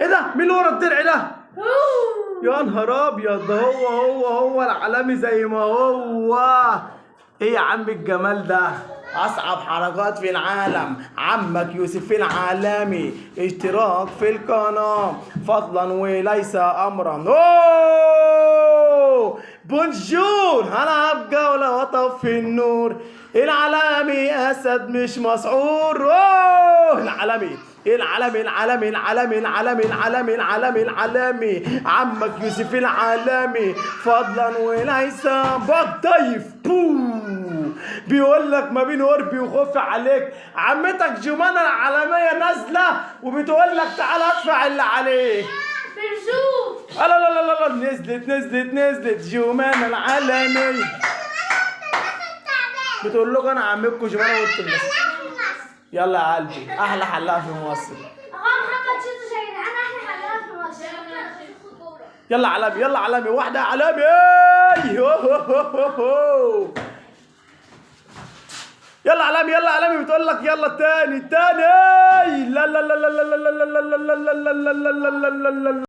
ايه ده؟ مين اللي ورا الدرع ده؟ يا نهار ابيض، ده هو العالمي زي ما هو. ايه يا عم الجمال ده؟ اصعب حركات في العالم، عمك يوسف العالمي، اشتراك في القناة فضلا وليس امرا. اوه بونجور، هلعب جولة واطفي النور، العالمي اسد مش مسعور. اوه العالمي العالمي عمك يوسف العالمي فضلا وليس بطيف. بيقول لك ما بين قربي وخوفي عليك، عمتك جمانة العالمية نازلة وبتقول لك تعالى ادفع اللي عليك. برجوك لا لا لا لا، نزلت جمانة العالمية بتقول لكم انا عمكم جمانة وانتم الناس. يلا يا قلبي، احلى حلاقة في مصر. محمد شفتوا شيء، انا احلى حلاوه في مصر. يلا علامي، يلا علامي، واحدة علامي. يلا علامي، يلا علامي، بتقول لك يلا التاني. لا لا لا لا لا لا لا لا لا لا لا لا لا لا لا لا لا